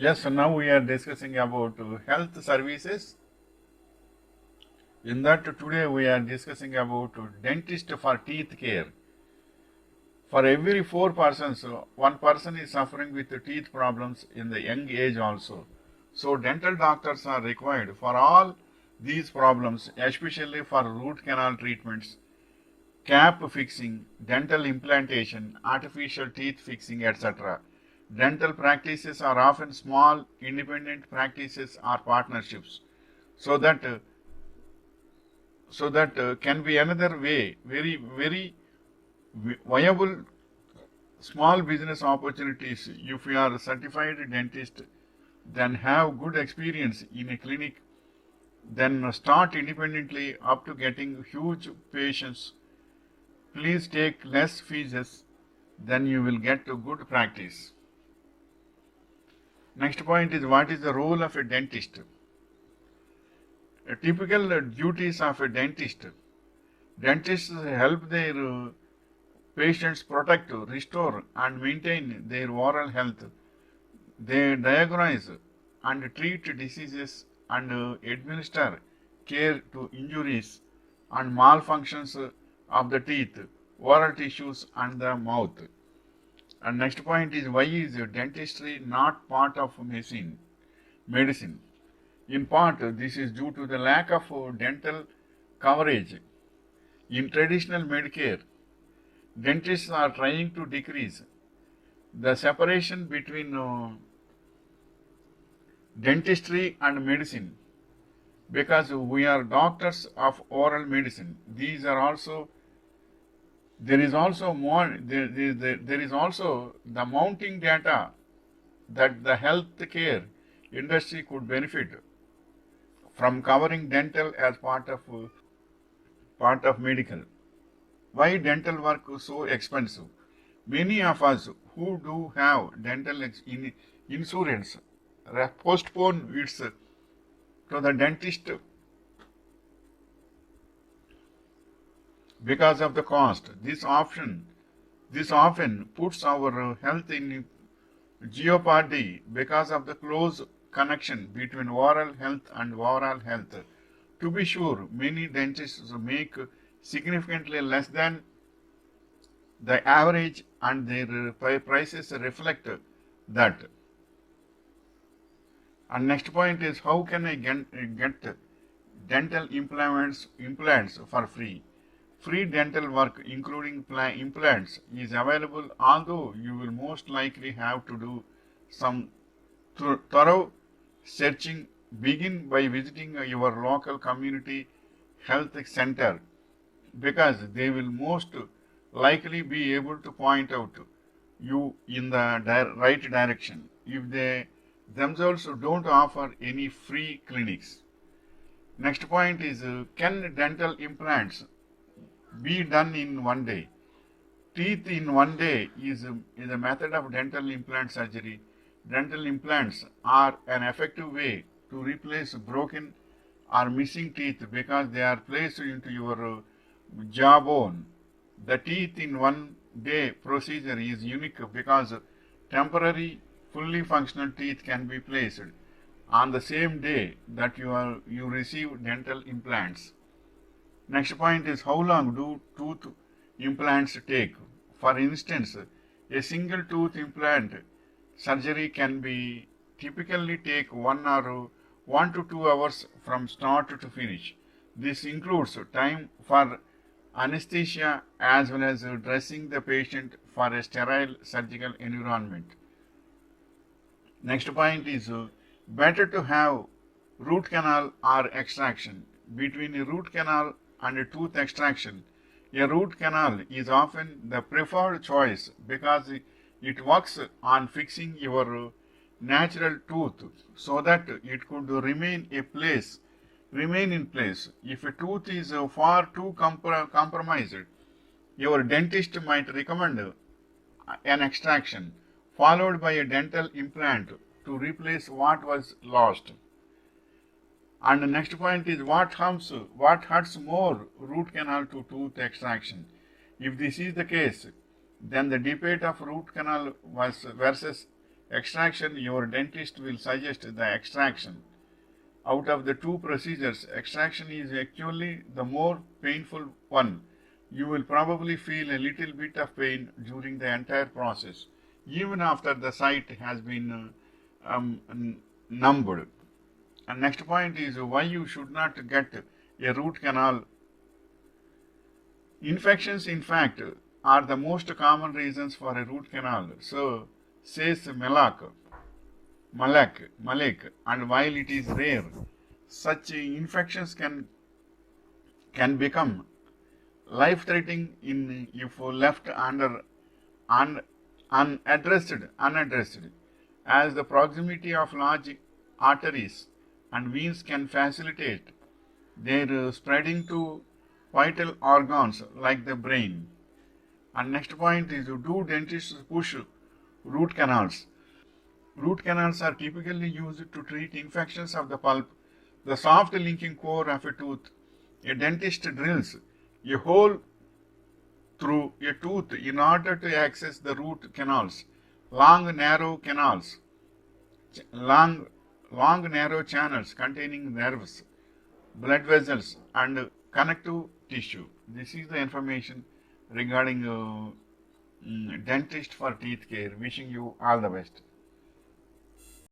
Yes, so now we are discussing about health services. In that today we are discussing about dentist for teeth care. For every four persons, one person is suffering with teeth problems in the young age also. So dental doctors are required for all these problems, especially for root canal treatments, cap fixing, dental implantation, artificial teeth fixing, etc. Dental practices are often small, independent practices or partnerships. So that can be another way, very viable small business opportunities. If you are a certified dentist, then have good experience in a clinic, then start independently up to getting huge patients. Please take less fees, then you will get a good practice. Next point is, what is the role of a dentist? A typical duties of a dentist. Dentists help their patients protect, restore and maintain their oral health. They diagnose and treat diseases and administer care to injuries and malfunctions of the teeth, oral tissues and the mouth. And next point is, why is dentistry not part of medicine? In part, this is due to the lack of dental coverage. In traditional Medicare, dentists are trying to decrease the separation between dentistry and medicine, because we are doctors of oral medicine. These are also there is also more there is also the mounting data that the healthcare industry could benefit from covering dental as part of medical. Why dental work is so expensive? Many of us who do have dental insurance postpone its to the dentist because of the cost. This often puts our health in jeopardy because of the close connection between oral health and overall health. To be sure, many dentists make significantly less than the average, and their prices reflect that. And next point is, how can I get dental implants for free? Free dental work, including implants, is available, although you will most likely have to do some thorough searching. Begin by visiting your local community health center, because they will most likely be able to point out you in the right direction if they themselves don't offer any free clinics. Next point is, can dental implants be done in one day? Teeth in one day is a method of dental implant surgery. Dental implants are an effective way to replace broken or missing teeth because they are placed into your jawbone. The teeth in one day procedure is unique because temporary, fully functional teeth can be placed on the same day that you receive dental implants. Next point is, how long do tooth implants take? For instance, a single tooth implant surgery can be typically take 1 to 2 hours from start to finish. This includes time for anesthesia as well as dressing the patient for a sterile surgical environment. Next point is, better to have root canal or extraction. Between a root canal and a tooth extraction, a root canal is often the preferred choice because it works on fixing your natural tooth so that it could remain in place. If a tooth is far too compromised, your dentist might recommend an extraction followed by a dental implant to replace what was lost. And the next point is, what hurts more, root canal to tooth extraction? If this is the case, then the debate of root canal versus extraction, your dentist will suggest the extraction. Out of the two procedures, extraction is actually the more painful one. You will probably feel a little bit of pain during the entire process, even after the site has been numbed. And next point is why you should not get a root canal. Infections, in fact, are the most common reasons for a root canal. So, says Malek, and while it is rare, such infections can become life-threatening in if left unaddressed, as the proximity of large arteries and veins can facilitate their spreading to vital organs like the brain. And next point is, do dentists push root canals? Root canals are typically used to treat infections of the pulp, the soft linking core of a tooth. A dentist drills a hole through a tooth in order to access the root canals. Long, narrow canals, long, long, narrow channels containing nerves, blood vessels, and connective tissue. This is the information regarding dentist for teeth care. Wishing you all the best.